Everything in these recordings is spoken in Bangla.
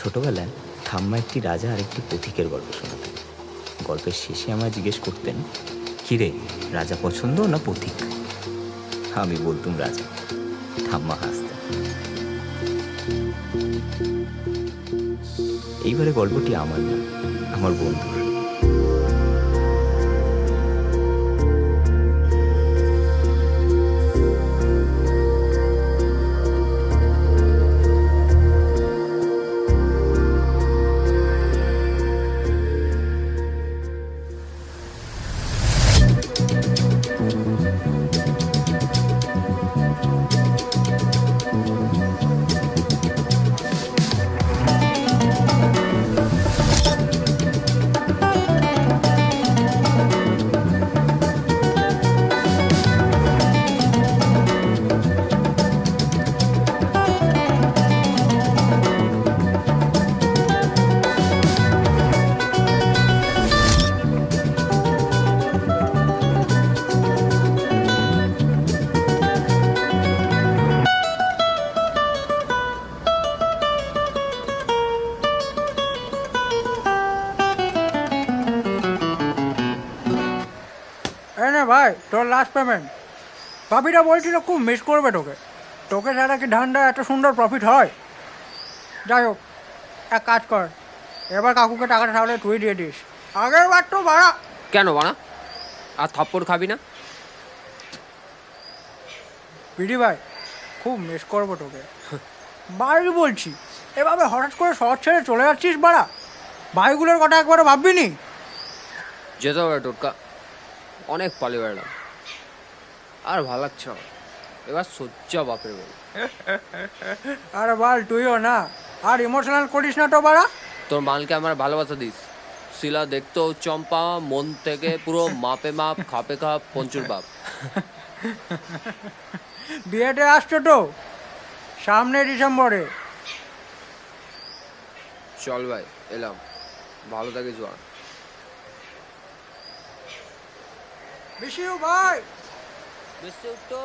ছোটবেলায় ঠাম্মা একটি রাজা আর একটি পথিকের গল্প শোনাতেন। গল্পের শেষে আমায় জিজ্ঞেস করতেন, কিরে, রাজা পছন্দ না পথিক? আমি বলতুম রাজা। ঠাম্মা হাসতেন। এইবারে গল্পটি আমার না, আমার বন্ধুর। ভাই তোর লাস্ট পেমেন্ট। পাপিটা বলছিল খুব মিস করবে তোকে। তোকে ছাড়া কি ধান্দা এত সুন্দর প্রফিট হয়? যাই হোক, এক কাজ কর, এবার কাকুকে টাকাটা তাহলে তুই দিয়ে দিস। আগের বার তো বাড়া। কেন বাড়া? আর থাপ্পড় খাবি না? পিডি ভাই, খুব মিস করবো তোকে। বাড়ি বলছি, এভাবে হঠাৎ করে শহর ছেড়ে চলে যাচ্ছিস বাড়া। ভাইগুলোর কথা একবারও ভাববি নি? যেতে হবে টোটকা, অনেক পালি বেড়ালাম, আর ভালো লাগছে না। এবার সজ্জা বাপের বাড়ি। আরে বল, তুইও না আর ইমোশনাল করিস না তো বাড়া। তোর মালকে আমার ভালোবাসা দিস। শিলা দেখতেও চম্পা, মন থেকে পুরো মাপে মাপ, খাপে খাপ, পঞ্চুর বাপ। বিয়েতে আসছো তো সামনে ডিসেম্বরে। চল ভাই, এলাম। ভালো থাকিস জোয়ান। বিশিউ ভাই। বেশি উঠতো।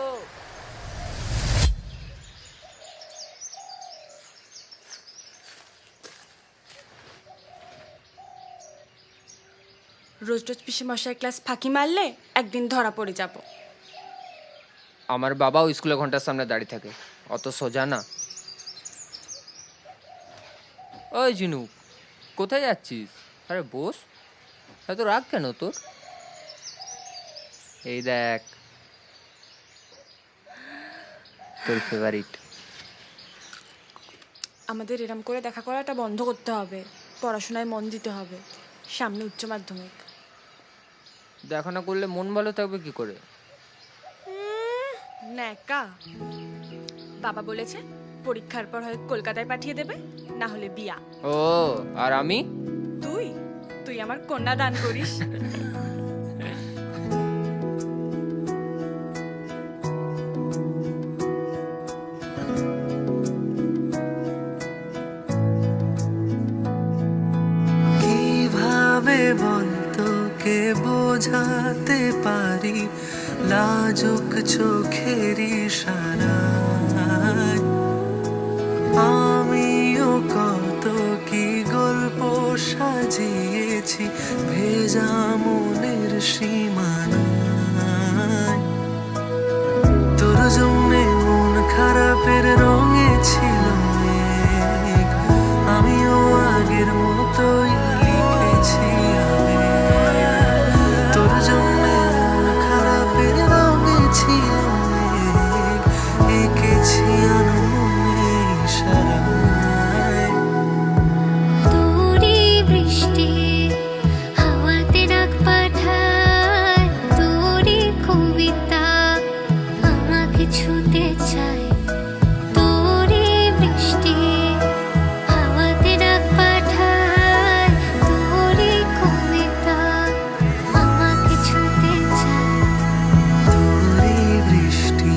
রোজ রোজ পিসেমশাইয়ের ক্লাস ফাঁকি মারলে একদিন ধরা পড়ে যাব। আমার বাবাও স্কুলে ঘন্টার সামনে দাঁড়িয়ে থাকে, অত সোজা না। ওই জিনু, কোথায় যাচ্ছিস? আরে বস, এত রাগ কেন তোর? এই দেখ, তোর ফেভারিট। আমাদের এরম করে দেখা করাটা বন্ধ করতে হবে। পড়াশোনায় মন দিতে হবে, সামনে উচ্চ মাধ্যমিক। দেখা না করলে মন ভালো থাকবে কি করে? ন্যাকা। বাবা বলেছে পরীক্ষার পর হয় কলকাতায় পাঠিয়ে দেবে, না হলে বিয়া। ও, আর আমি? তুই তুই আমার কন্যা দান করিস। কিভাবে বলতো কে বোঝাতে পারি লাজুক চোখের ইশারায় আমিও কত কি গল্প সাজিয়েছি ভেজা মনের সীমানায়। তোর জন্যে মন খারাপের রঙে ছিল মেঘ, আমিও আগের মতোই লিখেছি আবেগ। তোর জন্যে মন খারাপের রঙে ছিল মেঘ, এঁকেছি আনমনে ইশারায়। তোরই বৃষ্টি হাওয়াতে ডাক পাঠায়, তোরই কবিতা আমাকে ছুতে চায়। তোরই বৃষ্টি হাওয়াতে ডাক পাঠায়, তোরই কবিতা আমাকে ছুতে চায়। তোরই বৃষ্টি,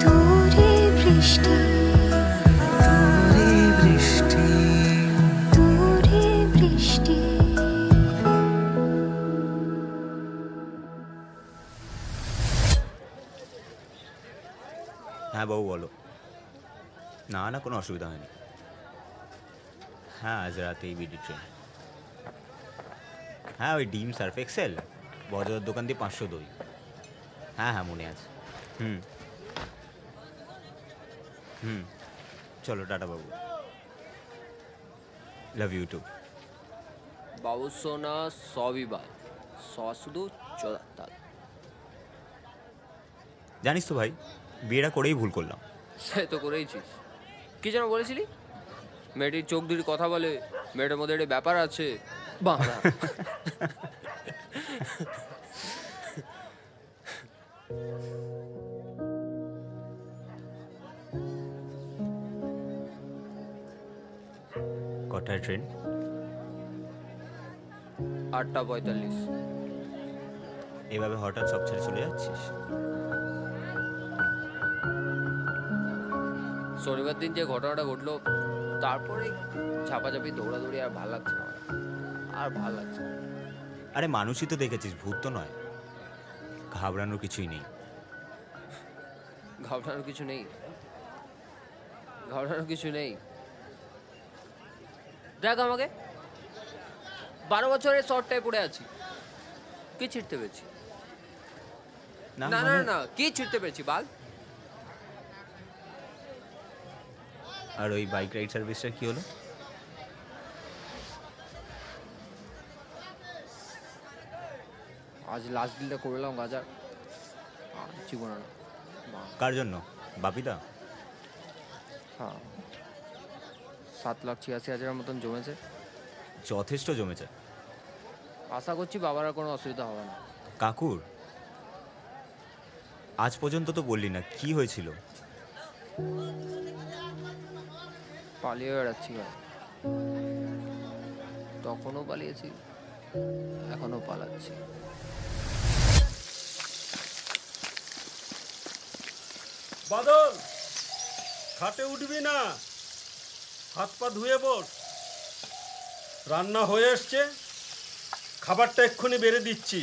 তোরই বৃষ্টি, তোরই বৃষ্টি। তোরই বৃষ্টি। হ্যাঁ বাবু, বলো। না না, কোনো অসুবিধা হয়নি। হ্যাঁ আজ রাতেই বিডি ট্রেন। হ্যাঁ ওই ডিম সার্ফ এক্সেল বজরার দোকান দিয়ে 500 দই। হ্যাঁ হ্যাঁ মনে আছে। হুম হুম চলো tata Babu, love you two. বাবু সোনা সবই বাদ, শুধু চোদাত্তাল। জানিস তো ভাই, বিয়েটা করেই ভুল করলাম। সে তো করেইছিস। কি যেন বলেছিলি? মেয়েটির চোখ দুটি কথা বলে, মেয়েটার মধ্যে একটা ব্যাপার আছে। বাংলা কটায় ট্রেন? 8:45। এভাবে হঠাৎ সব ছেড়ে চলে যাচ্ছিস? শনিবার দিন যে ঘটনাটা ঘটলো, তারপরে ঝাপাঝাপি দৌড়াদৌড়ি আর ভাল লাগছে না আমার। আর ভাল লাগছে না। আরে মানুষই তো দেখেছিস, ভূত তো নয়। ঘাবড়ানোর কিছুই নেই। ঘাবড়ানোর কিছু নেই, ঘাবড়ানোর কিছু নেই। দেখ আমাকে, 12 বছরের শর্টটায় পড়ে আছি। কি ছিঁড়তে পেরেছি? না না মানে- না, কি ছিঁড়তে পেরেছি বাল? আর ওই বাইক রাইড সার্ভিসটা কি হলো? আজ লাস্ট ডিলটা করলাম গাজার, জীবনে না। কার জন্য? বাপিদা? হ্যাঁ, 7,86,000 মতন জমেছে। যথেষ্ট জমেছে। আশা করছি বাবার আর কোনো অসুবিধা হবে না। কাকুর? আজ পর্যন্ত তো বললি না কি হয়েছিল। পালিয়ে বেড়াচ্ছি ভাই, তখনও পালিয়েছি, এখনো পালাচ্ছি। বাদল, খাটে উঠবি না, হাত পা ধুয়ে বস। রান্না হয়ে এসছে, খাবারটা এক্ষুনি বেড়ে দিচ্ছি।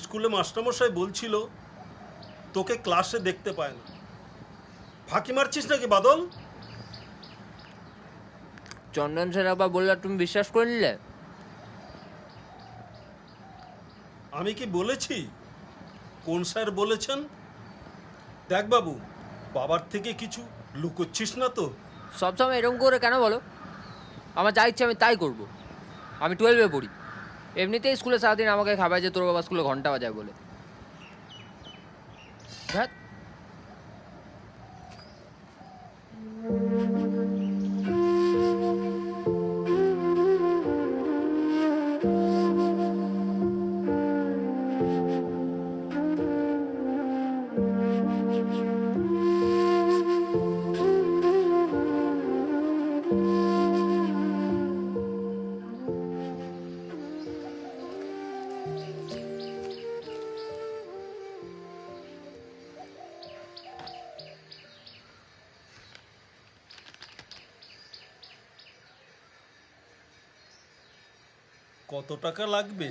স্কুলে মাস্টারমশাই বলছিল তোকে ক্লাসে দেখতে পায় না। ফাঁকি মারছিস নাকি বাদল? চন্দন স্যার আবার বললে তুমি বিশ্বাস করে নিলে? আমি কি বলেছি? কোন স্যার বলেছেন? দেখ বাবু, বাবার থেকে কিছু লুকোচ্ছিস না তো? সবসময় এরকম করে কেন বলো? আমার যা ইচ্ছে আমি তাই করবো। আমি 12-এ পড়ি, এমনিতেই স্কুলে সারাদিন আমাকে খাবায় যে তোর বাবা স্কুলে ঘন্টা বাজায় বলে। ধ্যাৎ। কত টাকা লাগবে?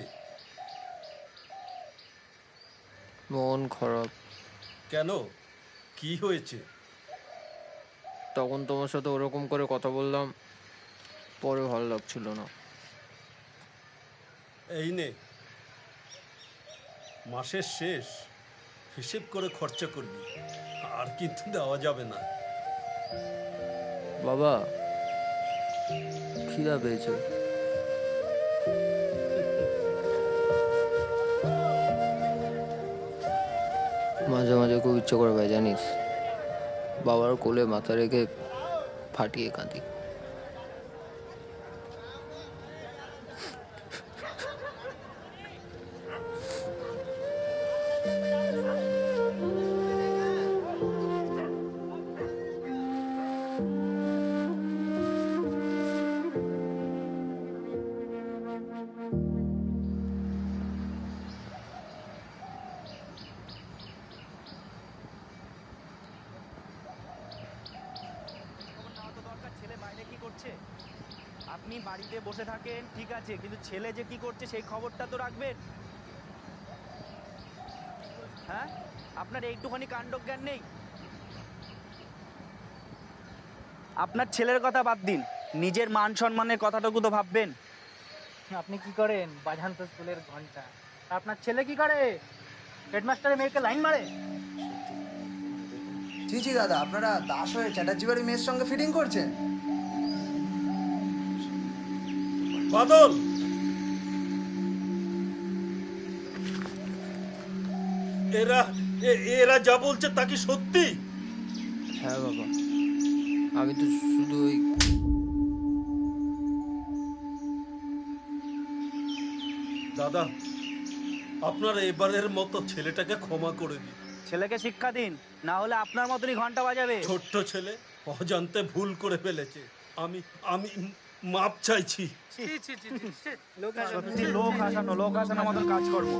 মন খারাপ। কেন, কি হয়েছে? তখন তোমার সাথে ওরকম করে কথা বললাম, পরে ভালো লাগছিল না। এই নে, মাসের শেষ, হিসেব করে খরচা করবি, আর কিন্তু দেওয়া যাবে না। বাবা, খিদা পেয়েছে। মাঝে মাঝে খুব ইচ্ছে করে ভাই জানিস, বাবার কোলে মাথা রেখে ফাটিয়ে কাঁদি। আপনি বাড়িতে বসে থাকেন ঠিক আছে, কিন্তু ছেলে যে কি করছে সেই খবরটা তো রাখবেন। হ্যাঁ, আপনার এইটুখানি কাণ্ডজ্ঞান নেই? আপনার ছেলের কথা বাদ দিন, নিজের মান সম্মানের কথাটুকু তো ভাববেন। আপনি কি করেন? বাজান তো স্কুলের ঘন্টা। আপনার ছেলে কি করে? হেডমাস্টারের মেয়েকে লাইন মারে? জি জি দাদা, আপনারা দাস হয়ে চ্যাটার্জি বাড়ি মেয়ের সঙ্গে ফিটিং করছেন? বাদল, এরা যা বলছে তা কি সত্যি? হ্যাঁ বাবা, আমি তো শুধু ওই দাদা, আপনারা এবারের মতো ছেলেটাকে ক্ষমা করে দিন। ছেলেকে শিক্ষা দিন, না হলে আপনার মতনই ঘন্টা বাজাবে। ছোট্ট ছেলে অজান্তে ভুল করে ফেলেছে। আমি আমি মাপ চাইছি। সত্যি লোক হাসানো মতন কাজ করবো।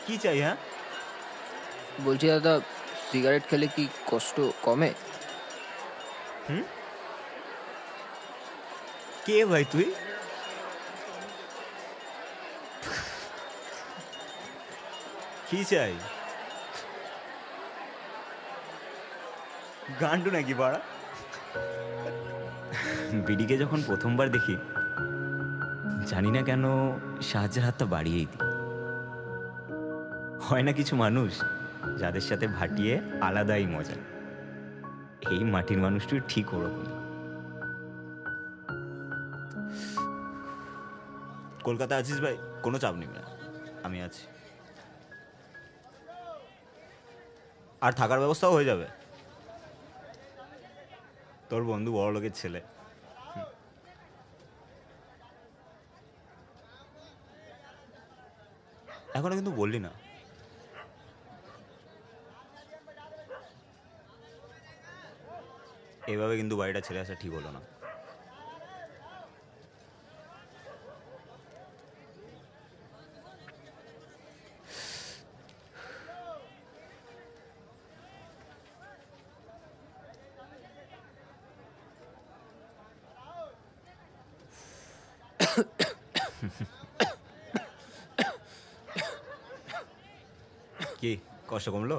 কি চাই? হ্যাঁ, বলছি দাদা, সিগারেট খেলে কি কষ্ট কমে? কে ভাই তুই? কি চাই? গান্ডু নাকি পাড়া? বিডিকে যখন প্রথমবার দেখি জানি না কেন সাহায্যের হাতটা বাড়িয়েই দিই। হয় না কিছু মানুষ যাদের সাথে ভাটিয়ে আলাদাই মজা। এই মাটির মানুষটি ঠিক ওরকম। কলকাতা আছিস ভাই? কোনো চাপ নেই না, আমি আছি। আর থাকার ব্যবস্থাও হয়ে যাবে। তোর বন্ধু বড় লোকের ছেলে। এখনো কিন্তু বললি না। এভাবে কিন্তু বাড়িটা ছেড়ে আসা ঠিক হলো না। কি কষ্ট কমলো?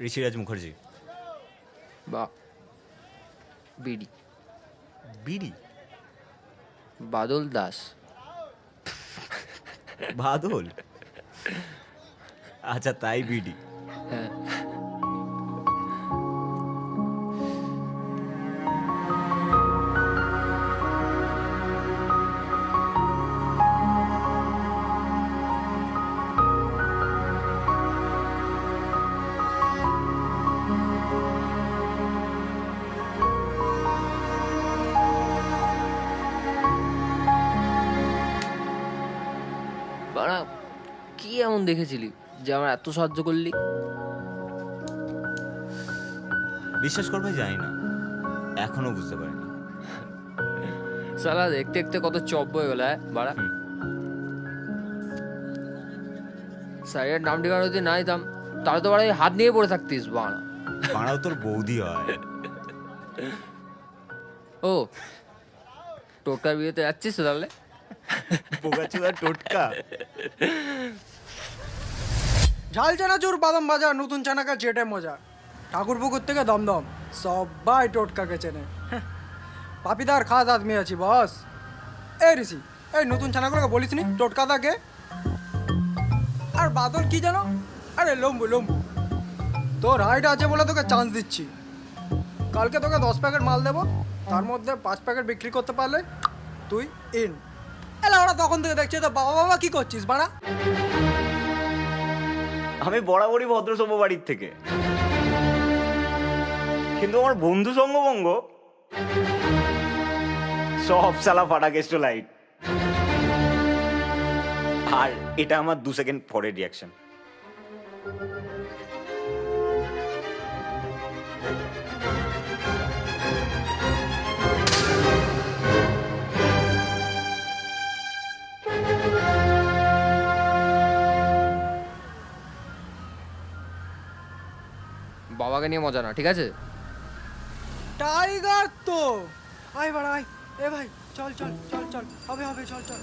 ঋষিরাজ মুখার্জি। বা বিডি। বিডি? বাদল দাস। বাদল? আচ্ছা, তাই বিডি। হ্যাঁ। বাড়া, কি এমন দেখেছিলি যে আমার এত সাহায্য করলি? বিশ্বাস করবে জানি না, এখনো বুঝতে পারিনি। সালা দেখতে দেখতে কত চপ হয়ে গেল বাড়া। স্যারের নাম ঠিকানা যদি না দিতাম তাহলে তো বাড়া এই হাত নিয়ে পড়ে থাকতিস বাড়া। পাড়াও তোর বৌদি হয়। ও, টোটকার বিয়েতে যাচ্ছিস তো তাহলে? পোকাচোদা টোটকা। ঝাল চানাচুর, বাদাম ভাজা, নতুন চানাকা চেটে মজা। ঠাকুর পুকুর থেকে দমদম সবাই টোটকাকে চেনে। পাপিদার খাস আদমি আছি বস। এই ঋষি, এই নতুন ছানাগুলোকে বলিস নি টোটকা থাকে। আর বাদল কি জানো? আরে লম্বু লম্বু। তোর হাইট আছে বলে তোকে চান্স দিচ্ছি। কালকে তোকে 10 প্যাকেট মাল দেবো, তার মধ্যে 5 প্যাকেট বিক্রি করতে পারলে তুই ইন। এলা ওরা তখন থেকে দেখছে তো বাবা বাবা কি করছিস বাড়া। আমি বরাবরই ভদ্রসভ্য বাড়ির থেকে, কিন্তু আমার বন্ধু সঙ্গভঙ্গ সব সালা ফাটা গেস্ট লাইট। আর এটা আমার 2 সেকেন্ড পরের রিয়াকশন। বাবাকে নিয়ে মজা না, ঠিক আছে? টাইগার তো আয় বাড়া আয়। এ ভাই চল চল চল চল, হবে হবে, চল চল।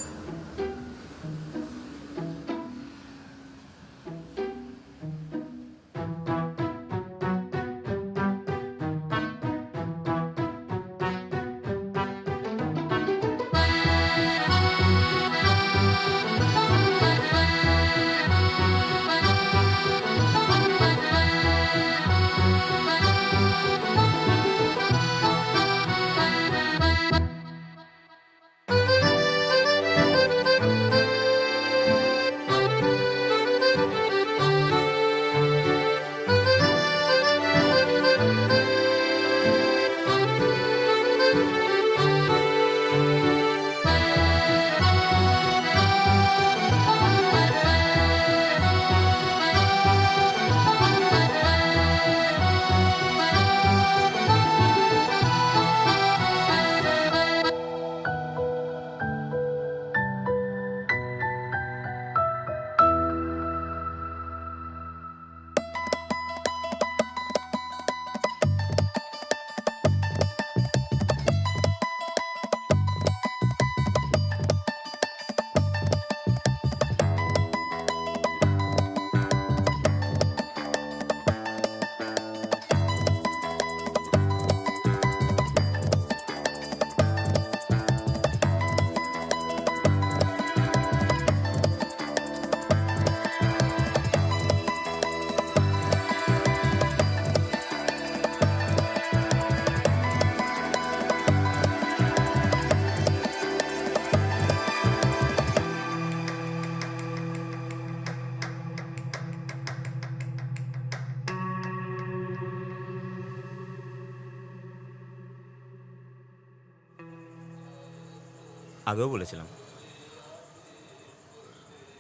আগেও বলেছিলাম,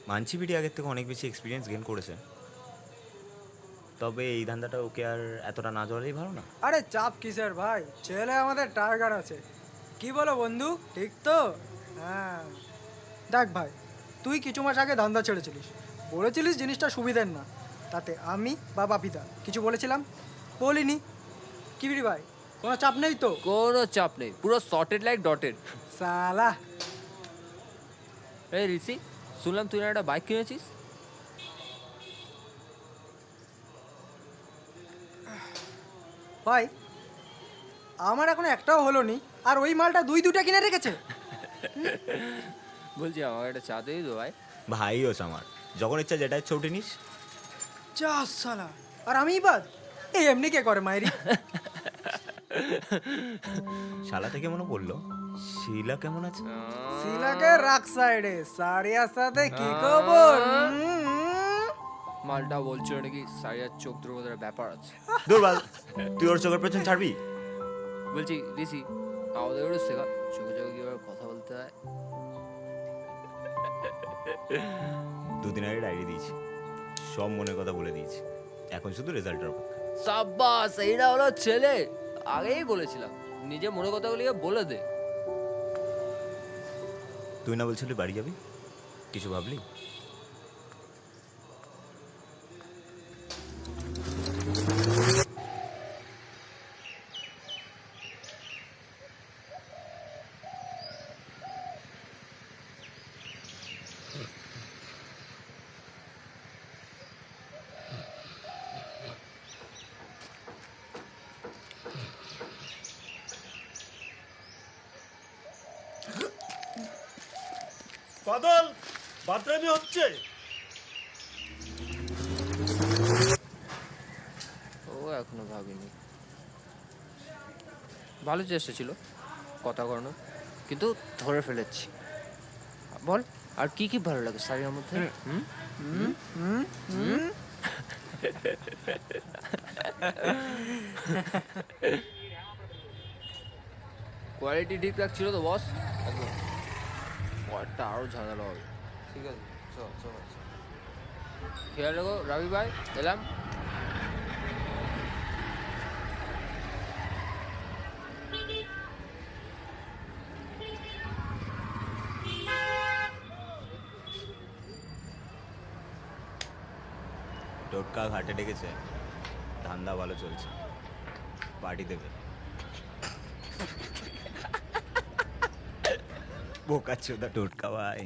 মানছি বিটি আগের থেকে অনেক বেশি এক্সপিরিয়েন্স গেইন করেছে, তবে এই ধান্দাটা ওকে আর এতটা না জড়ালেই ভালো না। আরে চাপ কিসের ভাই, ছেলে আমাদের টার্গার আছে। কি বলো বন্ধু, ঠিক তো? হ্যাঁ দেখ ভাই, তুই কিছু মাস আগে ধান্দা ছেড়েছিলিস, বলেছিলিস জিনিসটা সুবিধের না, তাতে আমি বা বাপিদা কিছু বলেছিলাম? বলিনি। কি বিড়ি ভাই, কোনো চাপ নেই তো? কোনো চাপ নেই, পুরো সর্টেড লাইক ডটেড। সালা, এই ঋষি, শুনলাম তুই না একটা বাইক কিনেছিস? ভাই আমার এখন একটাও হলো নি, আর ওই মালটা দুইটা কিনে রেখেছে। বলছি আমাকে একটা চা দিয়ে দিও ভাই। ভাই ওস আমার, যখন ইচ্ছা যেটা ইচ্ছা উঠে নিস। যা সালা, আর আমি বাদ, এই এমনি কে করে মাইরি? শালা থেকে মনে পড়লো, শিলা কেমন আছে? শিলাকে রাখ সাইডে, সারিয়ার সাথে কি খবর? মালটা বলছিল নাকি সারিয়ার চোখ দুর্বোধের ব্যাপার আছে। দুর্বল, তুই ওর চোখের পেছন ছাড়বি? বলছি ঋষি, আমাদের ওটা শেখা, চোখে চোখে কীভাবে কথা বলতে হয়। দুদিন আগে ডায়েরি দিয়েছি, সব মনের কথা বলে দিয়েছি, এখন শুধু রেজাল্টের অপেক্ষা। সাব্বাস, এইটা হলো ছেলে। আগেই বলেছিলাম নিজে মনের কথাগুলিকে বলে দে। তুই না বলছিলি বাড়ি যাবি, কিছু ভাবলি? বাদল, বাদরামি হচ্ছে। ও এখনো ভাবিনি। ভালো চেষ্টা ছিল কথা করানোর, কিন্তু ধরে ফেলেছি। বল, আর কি কি ভালো লাগে শাড়ির মধ্যে? কোয়ালিটি ঠিক রাখছিল তো বস? একদম পরটা আরও ঝামেলা হবে। ঠিক আছে, চল চল চল। খেয়াল রাখো রবি ভাই, এলাম। টোটকা ঘাটে ডেকেছে, ধান্দা ভালো চলছে, পার্টি দেবে। বোকা চোদা টোটকা ভাই,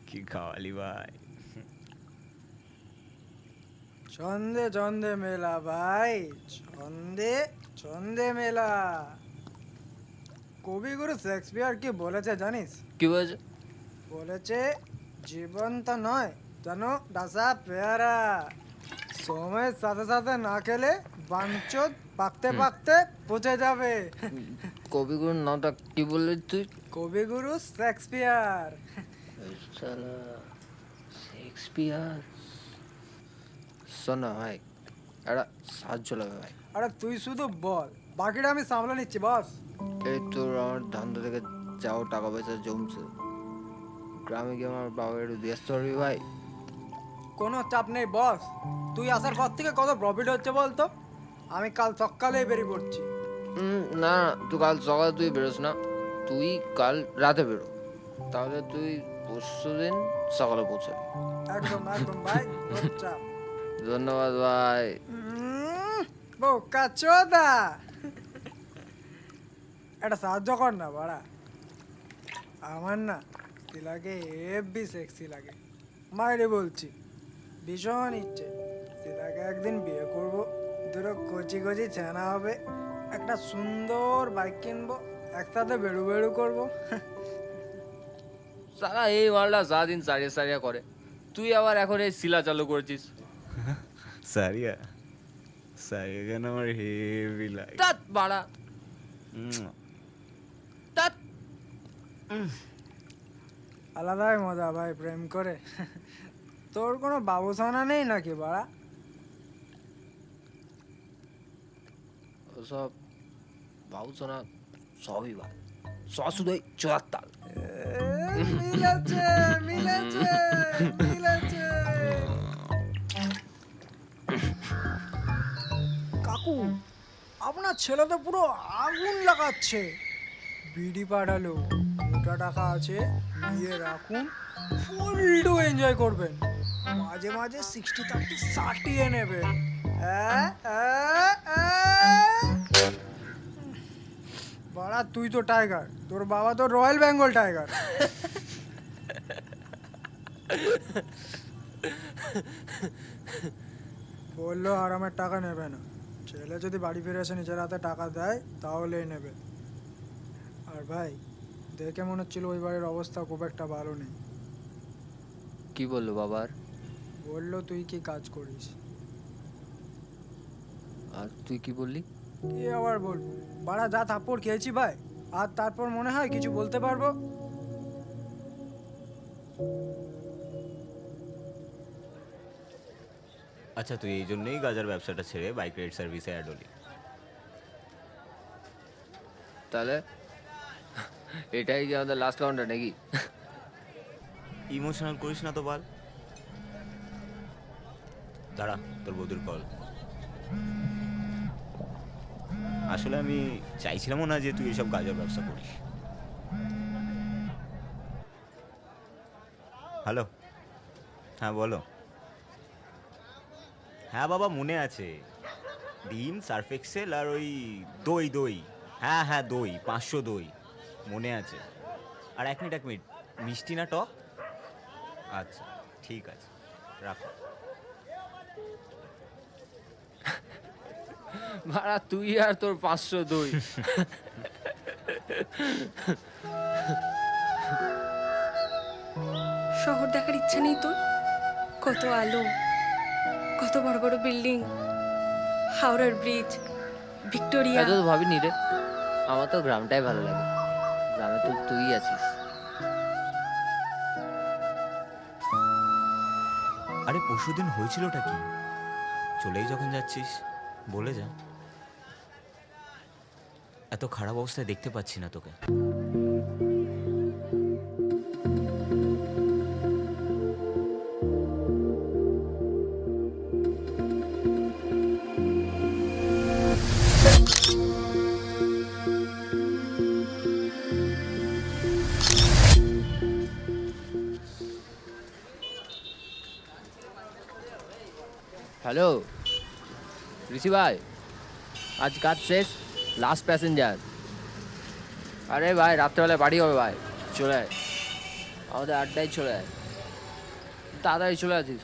কি খাওয়ালি ভাই। ছন্দে ছন্দে মেলা ভাই, ছন্দে ছন্দে মেলা। কবিগুরু শেক্সপিয়ার কি বলেছে জানিস? কি বলছে? বলেছে জীবন তো নয় যেন ডাসা পেয়ারা, সময়ের সাথে সাথে না খেলে বাঞ্চোদ পাকতে পাকতে পচে যাবে। কবিগুরুর নামটা কি বললি তুই? কবিগুরু শেক্সপিয়ার। শেক্সপিয়ার। শোন না ভাই, একটা সাহায্য লাগবে ভাই। আরে তুই শুধু বল, বাকিটা আমি সামলে নিচ্ছি বস। এই তোর আমার ধান্দা থেকে যাও টাকা পয়সা জমছে, গ্রামে গিয়ে আমার বাবাকে একটু দিয়ে আসতে পারবি ভাই? কোনো চাপ নেই বস, তুই আসার পর থেকে কত প্রফিট হচ্ছে বলতো? আমি কাল সকালেই বেরিয়ে পড়ছি। না তুই কাল সকালে তুই বেরোস না, তুই কাল রাতে বেরো, তাহলে তুই পরশু দিন সকালে পৌঁছাবি। একদম একদম ভাই, no চাপ। ধন্যবাদ ভাই। বোকা চোদা, একটা সাহায্য কর না বাড়া। আমার না শিলাকে হেব্বি সেক্সি লাগে, মাইরে বলছি, ভীষণ ইচ্ছে। শিলাকে একদিন বিয়ে করব, দুটো কচি কচি চেনা হবে, একটা সুন্দর বাইক কিনবো, একসাথে বেড়ু বেড়ু করবো। সারা এই মালটা সারাদিন সারিয়া সারিয়া করে, তুই আবার এখন এই শিলা চালু করেছিস। সারিয়া, সারিয়া কেন আমার হেভি লাগে। তাত বাড়া, তাত। আলাদাই মজা ভাই প্রেম করে। তোর কোনো বাবুসানা নেই নাকি বাড়া? ওসব বাবু সোনা সবই ভাই, সব শুধু চোরার তাল। মিলেছে মিলেছে মিলেছে। কাকু, আপনার ছেলে তো পুরো আগুন লাগাচ্ছে। বিডি পাঠালো, মোটা টাকা আছে, নিয়ে রাখুন, ফুল টু এনজয় করবেন। মাঝে মাঝে 60-30 সাটিয়ে নেবেন। বাড়া, তুই তো টাইগার, তোর বাবা তো রয়্যাল বেঙ্গল টাইগার। বললো আরামের টাকা নেবে না, ছেলে যদি বাড়ি ফিরে এসে নিজের হাতে টাকা দেয় তাহলেই নেবে। আর ভাই, দেখে মনে হচ্ছিল ওই বাড়ির অবস্থা খুব একটা ভালো নেই। কি বললো বাবার? বললো তুই কি কাজ করিস। আর তুই কি বললি? কি আবার বলবো, বাড়া যা থাপ্পড় খেয়েছি ভাই, আর তারপর মনে হয় কিছু বলতে পারবো। আচ্ছা, তুই এই জন্যই গাজার ব্যবসাটা ছেড়ে বাইক রাইড সার্ভিসে অ্যাড হলি? তাহলে এটাই কি আমাদের লাস্ট কাউন্টার নাকি? ইমোশনাল করিস না তো বল। দাঁড়া, তোর বধুর কল। আসলে আমি চাইছিলামও না যে তুই এসব গাজার ব্যবসা করিস। হ্যালো, হ্যাঁ বলো। হ্যাঁ বাবা, মনে আছে। ডিম, সার্ফ এক্সেল আর ওই দই দই। হ্যাঁ হ্যাঁ, দই 500 দই মনে আছে। আর এক মিনিট, মিষ্টি না টক? আচ্ছা ঠিক আছে, রাখো। ভাড়া তুই আর তোর 500 দই। শহর দেখার ইচ্ছা নেই তোর? কত আলো, কত বড় বড় বিল্ডিং, হাওড়ার ব্রিজ, ভিক্টোরিয়া। এত তো ভাবিনি রে, আমার তো গ্রামটাই ভালো লাগে। গ্রামে তো তুই আছিস। আরে পরশুদিন হয়েছিলটা কি? চলেই যখন যাচ্ছিস বলে যা। এত খারাপ অবস্থায় দেখতে পাচ্ছি না তোকে। হ্যালো ঋষি ভাই, আজ কাজ শেষ, লাস্ট প্যাসেঞ্জার। আরে ভাই, রাত্রেবেলায় বাড়ি হবে ভাই, চলে আয়, আমাদের আড্ডায় চলে আয়, তাড়াতাড়ি চলে আসিস।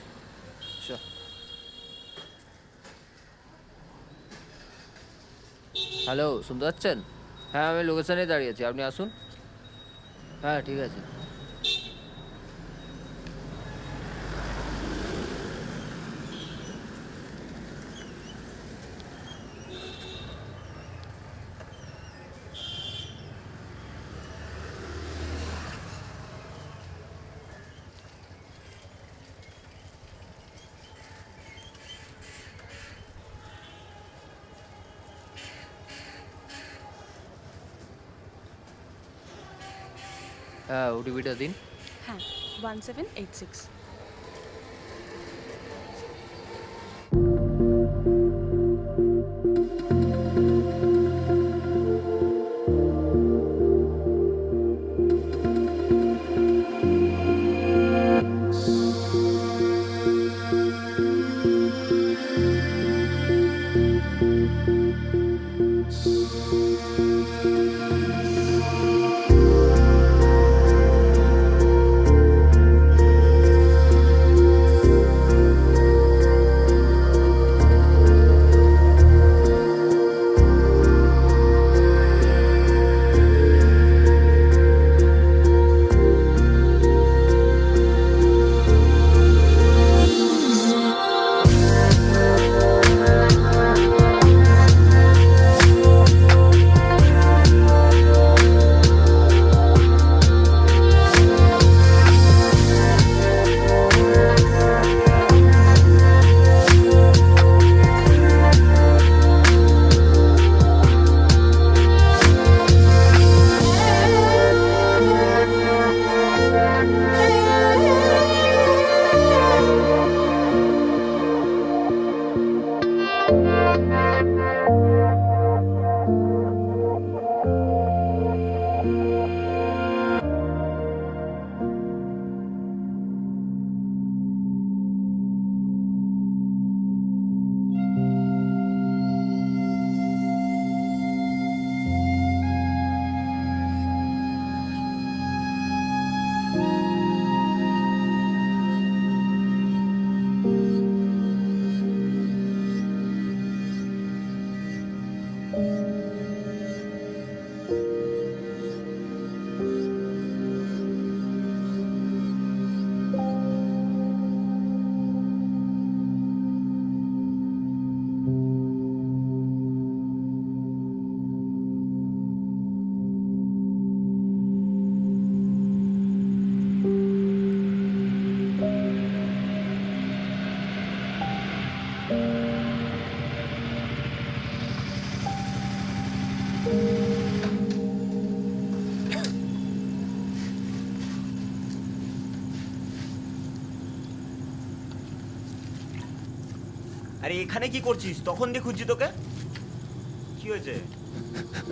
হ্যালো, শুনতে পাচ্ছেন? হ্যাঁ, আমি লোকেশনেই দাঁড়িয়ে আছি, আপনি আসুন। হ্যাঁ ঠিক আছে। হ্যাঁ, ওটিপিটা দিন। হ্যাঁ, 1786। আরে এখানে কি করছিস? তখন দিয়ে খুঁজছি তোকে। কি হয়েছে?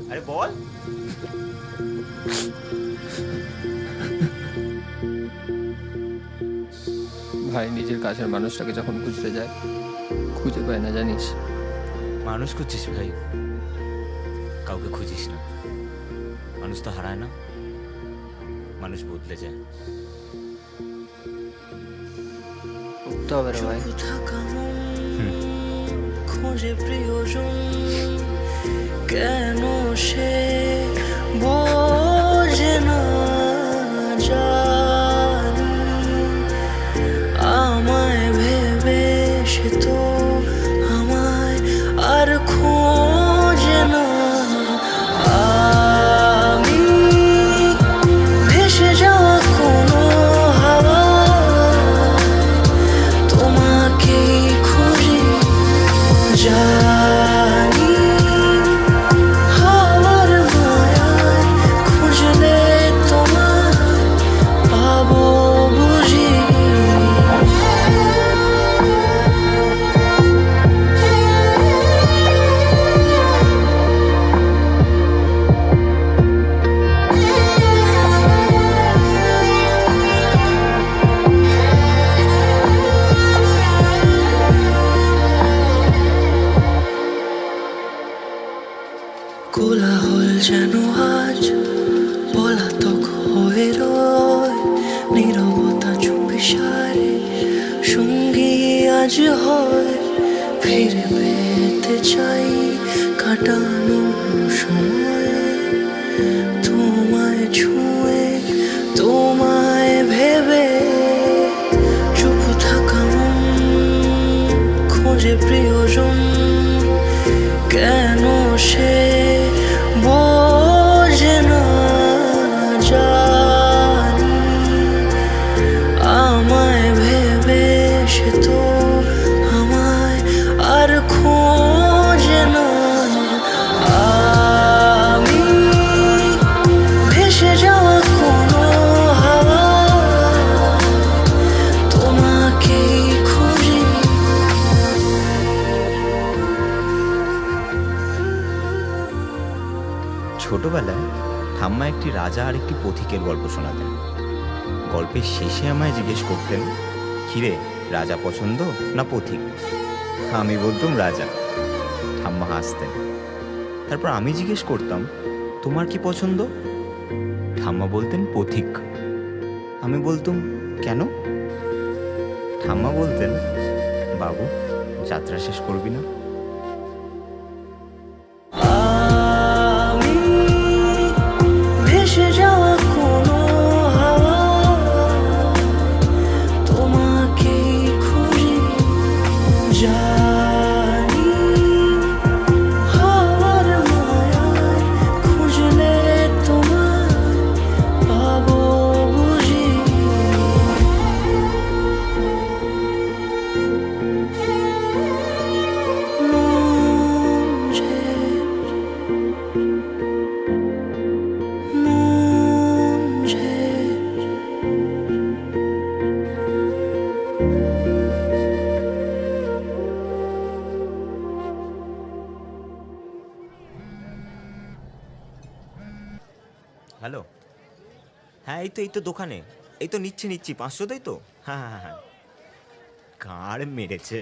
আরে বল। ভাই নিজের কাছের মানুষটাকে যখন খুঁজতে যায় খুঁজে পায় না, জানিস? মানুষ খুঁজছিস ভাই? কাউকে খুঁজিস না। মানুষ তো হারায় না, মানুষ বদলে যায়। উঠতে হবে রে ভাই। থাকা মন খোঁজে প্রিয়জন, কেন সে বোঝে না জানি, আমায় ভেবে সে তো আমায় আর খোঁজে না। আমি ভেসে যাওয়া কোনো হাওয়া, তোমাকেই খুঁজি জানি, হাওয়ার মায়ায় খুঁজলে তোমায় পাবো বুঝি। কোলাহল যেন আজ পলাতক হয়ে রয়, নীরবতা চুপি সারে সঙ্গী আজ হয়। ফিরে পেতে চাই কাটানো সময়, তোমায় ছুঁয়ে তোমায় ভেবে চুপ থাকা মন খোঁজে প্রিয়জন, কেন সে বোঝে না জানি, আমায় ভেবে সে তো আমায় আর খোঁজে না। আমি ভেসে যাওয়া কোনো হাওয়া, তোমাকেই খুঁজি। ছোটবেলায় ঠাম্মা একটি রাজা আর একটি পথিকের গল্প শোনাতেন। গল্পের শেষে আমায় জিজ্ঞেস করতেন, কিরে রাজা পছন্দ না পথিক? আমি বলতাম রাজা। ঠাম্মা হাসতেন। তারপর আমি জিজ্ঞেস করতাম, তোমার কি পছন্দ? ঠাম্মা বলতেন পথিক। আমি বলতাম কেন? ঠাম্মা বলতেন, বাবু যাত্রা শেষ করবি না? আমি ভেসে যাওয়া কোনো হাওয়া, তোমাকেই খুঁজি জানি, হাওয়ার মায়ায় খুঁজলে তোমায় পাবো বুঝি। মন যে হ্যালো, হ্যাঁ এই তো দোকানে, এই তো নিচ্ছি 500, তাই তো? হ্যাঁ হ্যাঁ হ্যাঁ, কার মেরেছে।